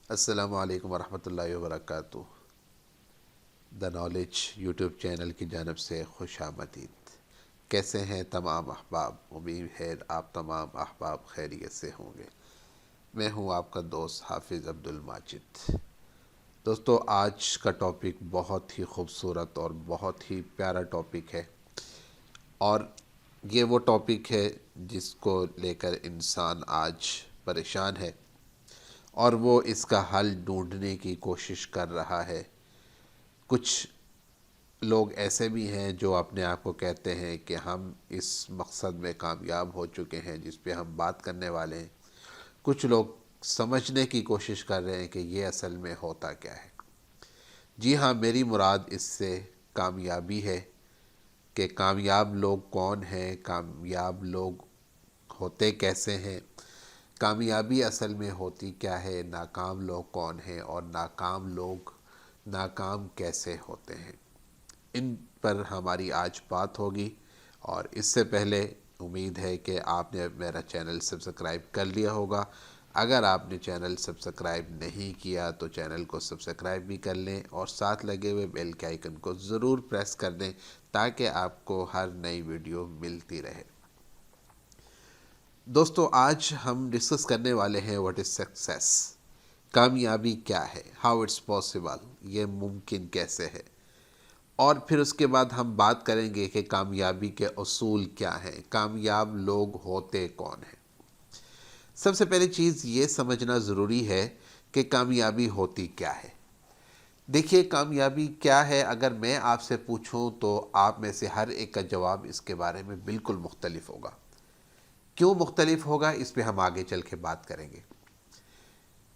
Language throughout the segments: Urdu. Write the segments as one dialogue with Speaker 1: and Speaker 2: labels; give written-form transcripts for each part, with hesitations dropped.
Speaker 1: السلام علیکم ورحمۃ اللہ وبرکاتہ۔ دا نالج یوٹیوب چینل کی جانب سے خوش آمدید۔ کیسے ہیں تمام احباب؟ امید ہے آپ تمام احباب خیریت سے ہوں گے۔ میں ہوں آپ کا دوست حافظ عبد الماجد۔ دوستو، آج کا ٹاپک بہت ہی خوبصورت اور بہت ہی پیارا ٹاپک ہے، اور یہ وہ ٹاپک ہے جس کو لے کر انسان آج پریشان ہے، اور وہ اس کا حل ڈھونڈنے کی کوشش کر رہا ہے۔ کچھ لوگ ایسے بھی ہیں جو اپنے آپ کو کہتے ہیں کہ ہم اس مقصد میں کامیاب ہو چکے ہیں جس پہ ہم بات کرنے والے ہیں۔ کچھ لوگ سمجھنے کی کوشش کر رہے ہیں کہ یہ اصل میں ہوتا کیا ہے۔ جی ہاں، میری مراد اس سے کامیابی ہے کہ کامیاب لوگ کون ہیں، کامیاب لوگ ہوتے کیسے ہیں، کامیابی اصل میں ہوتی کیا ہے، ناکام لوگ کون ہیں، اور ناکام لوگ ناکام کیسے ہوتے ہیں۔ ان پر ہماری آج بات ہوگی، اور اس سے پہلے امید ہے کہ آپ نے میرا چینل سبسکرائب کر لیا ہوگا۔ اگر آپ نے چینل سبسکرائب نہیں کیا تو چینل کو سبسکرائب بھی کر لیں، اور ساتھ لگے ہوئے بیل کے آئیکن کو ضرور پریس کر دیں تاکہ آپ کو ہر نئی ویڈیو ملتی رہے۔ دوستو، آج ہم ڈسکس کرنے والے ہیں واٹ از سکسیس۔ کامیابی کیا ہے، ہاؤ اٹس پاسبل، یہ ممکن کیسے ہے، اور پھر اس کے بعد ہم بات کریں گے کہ کامیابی کے اصول کیا ہیں، کامیاب لوگ ہوتے کون ہیں۔ سب سے پہلی چیز یہ سمجھنا ضروری ہے کہ کامیابی ہوتی کیا ہے۔ دیکھیے، کامیابی کیا ہے اگر میں آپ سے پوچھوں تو آپ میں سے ہر ایک کا جواب اس کے بارے میں بالکل مختلف ہوگا۔ کیوں مختلف ہوگا، اس پہ ہم آگے چل کے بات کریں گے۔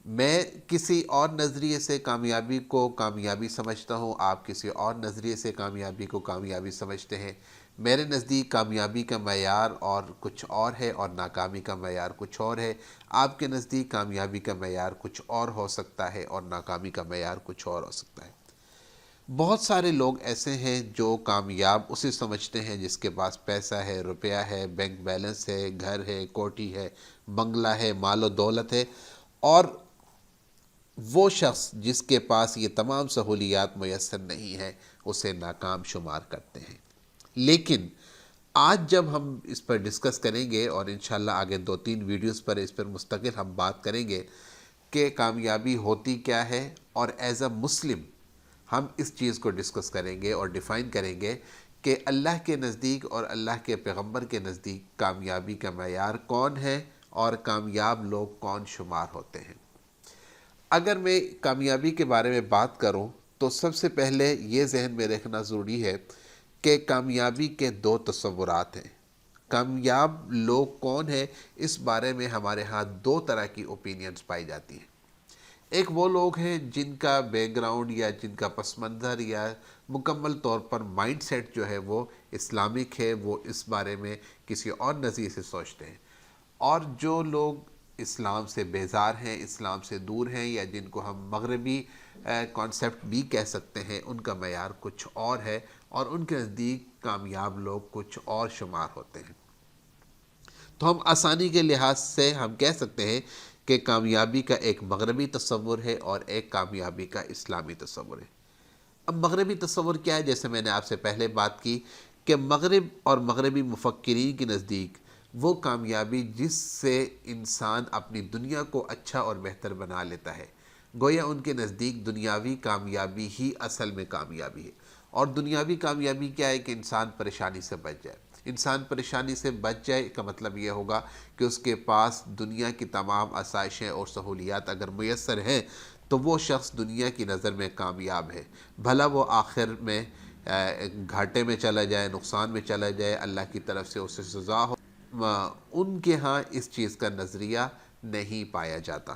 Speaker 1: میں کسی اور نظریے سے کامیابی کو کامیابی سمجھتا ہوں، آپ کسی اور نظریے سے کامیابی کو کامیابی سمجھتے ہیں۔ میرے نزدیک کامیابی کا معیار اور کچھ اور ہے، اور ناکامی کا معیار کچھ اور ہے۔ آپ کے نزدیک کامیابی کا معیار کچھ اور ہو سکتا ہے، اور ناکامی کا معیار کچھ اور ہو سکتا ہے۔ بہت سارے لوگ ایسے ہیں جو کامیاب اسے سمجھتے ہیں جس کے پاس پیسہ ہے، روپیہ ہے، بینک بیلنس ہے، گھر ہے، کوٹھی ہے، بنگلہ ہے، مال و دولت ہے، اور وہ شخص جس کے پاس یہ تمام سہولیات میسر نہیں ہیں اسے ناکام شمار کرتے ہیں۔ لیکن آج جب ہم اس پر ڈسکس کریں گے، اور انشاءاللہ آگے 2-3 ویڈیوز پر اس پر مستقل ہم بات کریں گے کہ کامیابی ہوتی کیا ہے، اور ایز اے مسلم ہم اس چیز کو ڈسکس کریں گے اور ڈیفائن کریں گے کہ اللہ کے نزدیک اور اللہ کے پیغمبر کے نزدیک کامیابی کا معیار کون ہے، اور کامیاب لوگ کون شمار ہوتے ہیں۔ اگر میں کامیابی کے بارے میں بات کروں تو سب سے پہلے یہ ذہن میں رکھنا ضروری ہے کہ کامیابی کے 2 تصورات ہیں۔ کامیاب لوگ کون ہیں، اس بارے میں ہمارے ہاں 2 طرح کی اوپینینز پائی جاتی ہیں۔ ایک وہ لوگ ہیں جن کا بیک گراؤنڈ یا جن کا پس منظر یا مکمل طور پر مائنڈ سیٹ جو ہے وہ اسلامک ہے، وہ اس بارے میں کسی اور نظریے سے سوچتے ہیں۔ اور جو لوگ اسلام سے بیزار ہیں، اسلام سے دور ہیں، یا جن کو ہم مغربی کانسیپٹ بھی کہہ سکتے ہیں، ان کا معیار کچھ اور ہے، اور ان کے نزدیک کامیاب لوگ کچھ اور شمار ہوتے ہیں۔ تو ہم آسانی کے لحاظ سے ہم کہہ سکتے ہیں کہ کامیابی کا ایک مغربی تصور ہے اور ایک کامیابی کا اسلامی تصور ہے۔ اب مغربی تصور کیا ہے؟ جیسے میں نے آپ سے پہلے بات کی کہ مغرب اور مغربی مفکرین کے نزدیک وہ کامیابی جس سے انسان اپنی دنیا کو اچھا اور بہتر بنا لیتا ہے، گویا ان کے نزدیک دنیاوی کامیابی ہی اصل میں کامیابی ہے۔ اور دنیاوی کامیابی کیا ہے؟ کہ انسان پریشانی سے بچ جائے۔ انسان پریشانی سے بچ جائے کا مطلب یہ ہوگا کہ اس کے پاس دنیا کی تمام آسائشیں اور سہولیات اگر میسر ہیں تو وہ شخص دنیا کی نظر میں کامیاب ہے، بھلا وہ آخر میں گھاٹے میں چلا جائے، نقصان میں چلا جائے، اللہ کی طرف سے اسے سزا ہو۔ ان کے ہاں اس چیز کا نظریہ نہیں پایا جاتا۔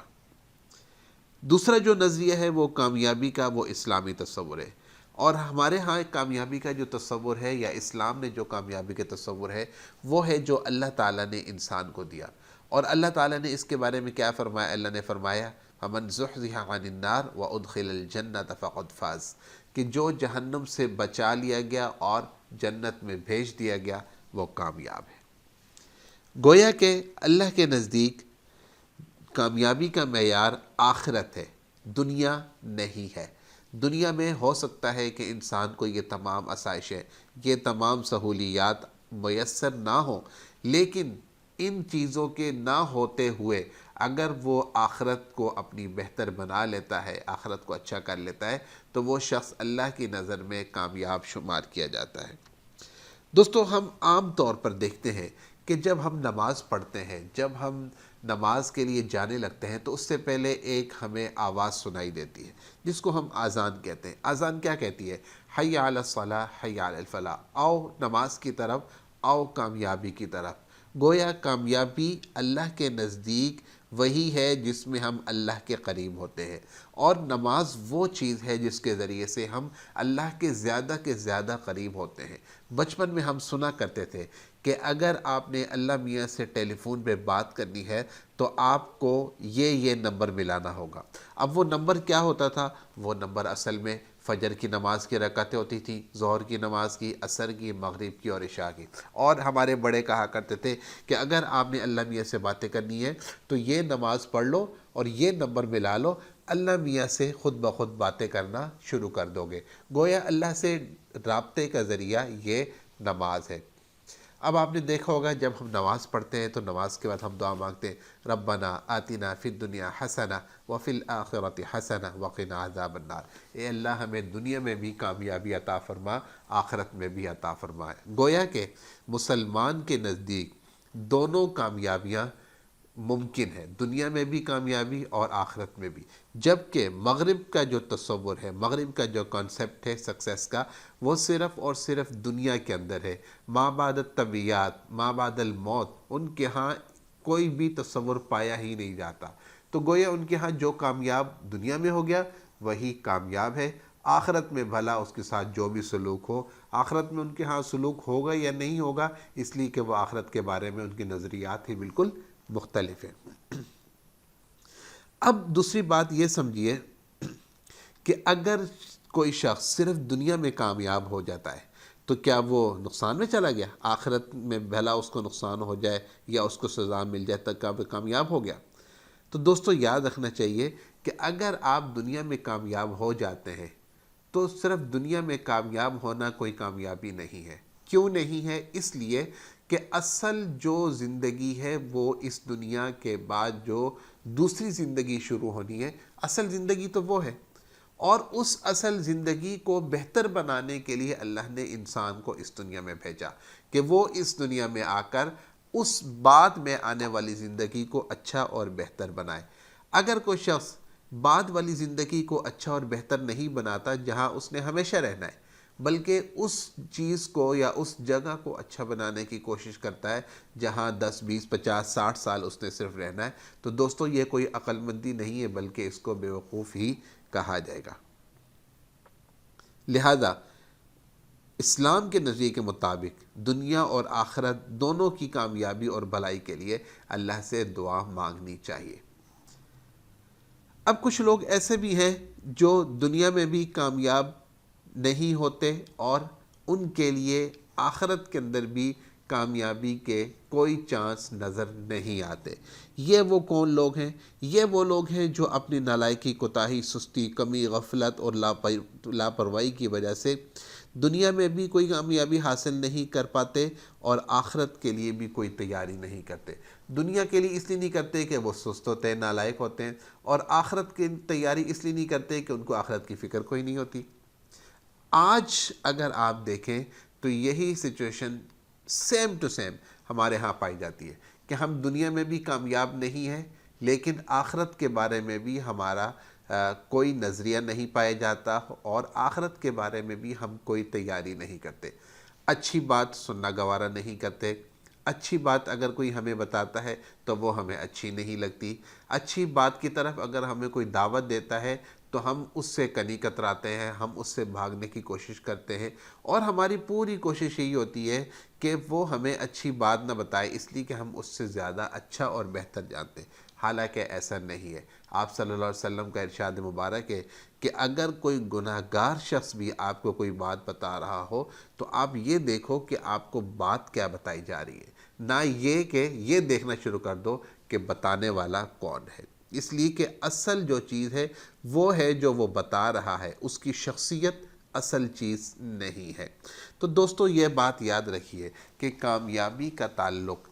Speaker 1: دوسرا جو نظریہ ہے وہ کامیابی کا، وہ اسلامی تصور ہے۔ اور ہمارے ہاں کامیابی کا جو تصور ہے، یا اسلام نے جو کامیابی کا تصور ہے، وہ ہے جو اللہ تعالیٰ نے انسان کو دیا۔ اور اللہ تعالیٰ نے اس کے بارے میں کیا فرمایا؟ اللہ نے فرمایا فَمَنْ زُحْزِحَ عَنِ النَّارِ وَأُدْخِلَ الْجَنَّةَ فَقَدْ فَازَ، کہ جو جہنم سے بچا لیا گیا اور جنت میں بھیج دیا گیا وہ کامیاب ہے۔ گویا کہ اللہ کے نزدیک کامیابی کا معیار آخرت ہے، دنیا نہیں ہے۔ دنیا میں ہو سکتا ہے کہ انسان کو یہ تمام آسائشیں، یہ تمام سہولیات میسر نہ ہوں، لیکن ان چیزوں کے نہ ہوتے ہوئے اگر وہ آخرت کو اپنی بہتر بنا لیتا ہے، آخرت کو اچھا کر لیتا ہے، تو وہ شخص اللہ کی نظر میں کامیاب شمار کیا جاتا ہے۔ دوستو، ہم عام طور پر دیکھتے ہیں کہ جب ہم نماز پڑھتے ہیں، جب ہم نماز کے لیے جانے لگتے ہیں، تو اس سے پہلے ایک ہمیں آواز سنائی دیتی ہے جس کو ہم اذان کہتے ہیں۔ اذان کیا کہتی ہے؟ حی علی الصلاۃ، حی علی الفلاح، آؤ نماز کی طرف، آؤ کامیابی کی طرف۔ گویا کامیابی اللہ کے نزدیک وہی ہے جس میں ہم اللہ کے قریب ہوتے ہیں، اور نماز وہ چیز ہے جس کے ذریعے سے ہم اللہ کے زیادہ قریب ہوتے ہیں۔ بچپن میں ہم سنا کرتے تھے کہ اگر آپ نے اللہ میاں سے ٹیلی فون پہ بات کرنی ہے تو آپ کو یہ نمبر ملانا ہوگا۔ اب وہ نمبر کیا ہوتا تھا؟ وہ نمبر اصل میں فجر کی نماز کی رکعتیں ہوتی تھیں، ظہر کی نماز کی، عصر کی، مغرب کی اور عشاء کی۔ اور ہمارے بڑے کہا کرتے تھے کہ اگر آپ نے اللہ میاں سے باتیں کرنی ہے تو یہ نماز پڑھ لو اور یہ نمبر ملا لو، اللہ میاں سے خود بخود باتیں کرنا شروع کر دو گے۔ گویا اللہ سے رابطے کا ذریعہ یہ نماز ہے۔ اب آپ نے دیکھا ہوگا جب ہم نماز پڑھتے ہیں تو نماز کے بعد ہم دعا مانگتے ہیں، ربنا آتنا فی الدنیا حسنہ وفی الآخرۃ حسنہ وقنا عذاب النار۔ اے اللہ، ہمیں دنیا میں بھی کامیابی عطا فرما، آخرت میں بھی عطا فرما۔ گویا کہ مسلمان کے نزدیک دونوں کامیابیاں ممکن ہے، دنیا میں بھی کامیابی اور آخرت میں بھی۔ جبکہ مغرب کا جو تصور ہے، مغرب کا جو کانسیپٹ ہے سکسیس کا، وہ صرف اور صرف دنیا کے اندر ہے۔ ما بعد الطبیعت، ما بعد الموت، ان کے ہاں کوئی بھی تصور پایا ہی نہیں جاتا۔ تو گویا ان کے ہاں جو کامیاب دنیا میں ہو گیا وہی کامیاب ہے۔ آخرت میں بھلا اس کے ساتھ جو بھی سلوک ہو، آخرت میں ان کے ہاں سلوک ہوگا یا نہیں ہوگا، اس لیے کہ وہ آخرت کے بارے میں ان کے نظریات ہی بالکل مختلف ہیں۔ اب دوسری بات یہ سمجھیے کہ اگر کوئی شخص صرف دنیا میں کامیاب ہو جاتا ہے تو کیا وہ نقصان میں چلا گیا؟ آخرت میں بھلا اس کو نقصان ہو جائے یا اس کو سزا مل جائے تب کیا وہ کامیاب ہو گیا؟ تو دوستو، یاد رکھنا چاہیے کہ اگر آپ دنیا میں کامیاب ہو جاتے ہیں تو صرف دنیا میں کامیاب ہونا کوئی کامیابی نہیں ہے۔ کیوں نہیں ہے؟ اس لیے کہ اصل جو زندگی ہے وہ اس دنیا کے بعد جو دوسری زندگی شروع ہونی ہے، اصل زندگی تو وہ ہے، اور اس اصل زندگی کو بہتر بنانے کے لیے اللہ نے انسان کو اس دنیا میں بھیجا کہ وہ اس دنیا میں آ کر اس بعد میں آنے والی زندگی کو اچھا اور بہتر بنائے۔ اگر کوئی شخص بعد والی زندگی کو اچھا اور بہتر نہیں بناتا جہاں اس نے ہمیشہ رہنا ہے، بلکہ اس چیز کو یا اس جگہ کو اچھا بنانے کی کوشش کرتا ہے جہاں 10 20 50 60 سال اس نے صرف رہنا ہے، تو دوستو یہ کوئی عقل مندی نہیں ہے بلکہ اس کو بے وقوف ہی کہا جائے گا۔ لہذا اسلام کے نظریے کے مطابق دنیا اور آخرت دونوں کی کامیابی اور بھلائی کے لیے اللہ سے دعا مانگنی چاہیے۔ اب کچھ لوگ ایسے بھی ہیں جو دنیا میں بھی کامیاب نہیں ہوتے اور ان کے لیے آخرت کے اندر بھی کامیابی کے کوئی چانس نظر نہیں آتے۔ یہ وہ کون لوگ ہیں؟ یہ وہ لوگ ہیں جو اپنی نالائکی، کوتاہی، سستی، کمی، غفلت اور لاپرواہی کی وجہ سے دنیا میں بھی کوئی کامیابی حاصل نہیں کر پاتے اور آخرت کے لیے بھی کوئی تیاری نہیں کرتے۔ دنیا کے لیے اس لیے نہیں کرتے کہ وہ سست ہوتے ہیں، نالائق ہوتے ہیں، اور آخرت کی تیاری اس لیے نہیں کرتے کہ ان کو آخرت کی فکر کوئی نہیں ہوتی۔ آج اگر آپ دیکھیں تو یہی سچویشن سیم ٹو سیم ہمارے ہاں پائی جاتی ہے کہ ہم دنیا میں بھی کامیاب نہیں ہیں، لیکن آخرت کے بارے میں بھی ہمارا کوئی نظریہ نہیں پایا جاتا، اور آخرت کے بارے میں بھی ہم کوئی تیاری نہیں کرتے۔ اچھی بات سننا گوارا نہیں کرتے، اچھی بات اگر کوئی ہمیں بتاتا ہے تو وہ ہمیں اچھی نہیں لگتی، اچھی بات کی طرف اگر ہمیں کوئی دعوت دیتا ہے تو ہم اس سے کنی کتراتے ہیں، ہم اس سے بھاگنے کی کوشش کرتے ہیں، اور ہماری پوری کوشش یہی ہوتی ہے کہ وہ ہمیں اچھی بات نہ بتائے، اس لیے کہ ہم اس سے زیادہ اچھا اور بہتر جانتے ہیں۔ حالانکہ ایسا نہیں ہے۔ آپ صلی اللہ علیہ وسلم کا ارشاد مبارک ہے کہ اگر کوئی گناہ گار شخص بھی آپ کو کوئی بات بتا رہا ہو تو آپ یہ دیکھو کہ آپ کو بات کیا بتائی جا رہی ہے، نہ یہ کہ یہ دیکھنا شروع کر دو کہ بتانے والا کون ہے۔ اس لیے کہ اصل جو چیز ہے وہ ہے جو وہ بتا رہا ہے، اس کی شخصیت اصل چیز نہیں ہے۔ تو دوستو یہ بات یاد رکھیے کہ کامیابی کا تعلق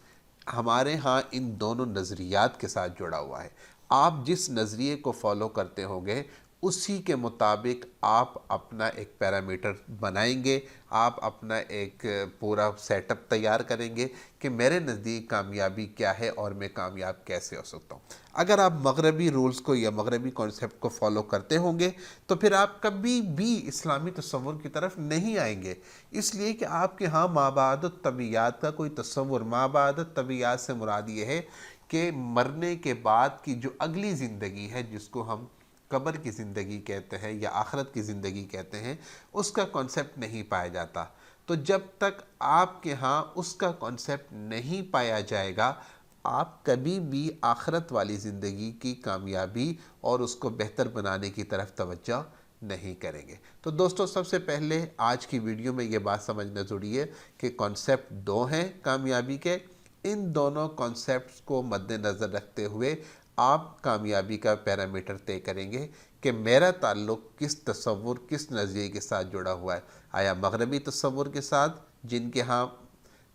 Speaker 1: ہمارے ہاں ان دونوں نظریات کے ساتھ جڑا ہوا ہے۔ آپ جس نظریے کو فالو کرتے ہوں گے اسی کے مطابق آپ اپنا ایک پیرامیٹر بنائیں گے، آپ اپنا ایک پورا سیٹ اپ تیار کریں گے کہ میرے نزدیک کامیابی کیا ہے اور میں کامیاب کیسے ہو سکتا ہوں۔ اگر آپ مغربی رولز کو یا مغربی کانسیپٹ کو فالو کرتے ہوں گے تو پھر آپ کبھی بھی اسلامی تصور کی طرف نہیں آئیں گے، اس لیے کہ آپ کے ہاں مابعد الطبیعیات کا کوئی تصور، مابعد الطبیعیات سے مراد یہ ہے کہ مرنے کے بعد کی جو اگلی زندگی ہے، جس کو ہم قبر کی زندگی کہتے ہیں یا آخرت کی زندگی کہتے ہیں، اس کا کانسیپٹ نہیں پایا جاتا۔ تو جب تک آپ کے ہاں اس کا کانسیپٹ نہیں پایا جائے گا، آپ کبھی بھی آخرت والی زندگی کی کامیابی اور اس کو بہتر بنانے کی طرف توجہ نہیں کریں گے۔ تو دوستو سب سے پہلے آج کی ویڈیو میں یہ بات سمجھنا ضروری ہے کہ کانسیپٹ دو ہیں کامیابی کے، ان دونوں کانسیپٹس کو مد نظر رکھتے ہوئے آپ کامیابی کا پیرامیٹر طے کریں گے کہ میرا تعلق کس تصور، کس نظریے کے ساتھ جڑا ہوا ہے۔ آیا مغربی تصور کے ساتھ جن کے ہاں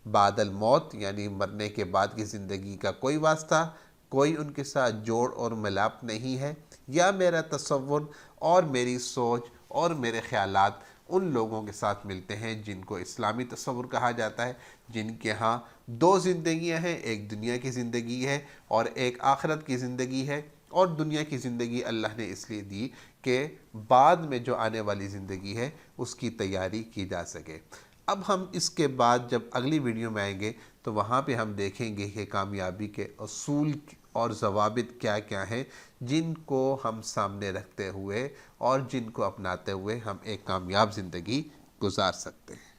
Speaker 1: بعد الموت یعنی مرنے کے بعد کی زندگی کا کوئی واسطہ، کوئی ان کے ساتھ جوڑ اور ملاپ نہیں ہے، یا میرا تصور اور میری سوچ اور میرے خیالات ان لوگوں کے ساتھ ملتے ہیں جن کو اسلامی تصور کہا جاتا ہے، جن کے ہاں دو زندگیاں ہیں، ایک دنیا کی زندگی ہے اور ایک آخرت کی زندگی ہے، اور دنیا کی زندگی اللہ نے اس لیے دی کہ بعد میں جو آنے والی زندگی ہے اس کی تیاری کی جا سکے۔ اب ہم اس کے بعد جب اگلی ویڈیو میں آئیں گے تو وہاں پہ ہم دیکھیں گے کہ کامیابی کے اصول اور ضوابط کیا کیا ہیں جن کو ہم سامنے رکھتے ہوئے اور جن کو اپناتے ہوئے ہم ایک کامیاب زندگی گزار سکتے ہیں۔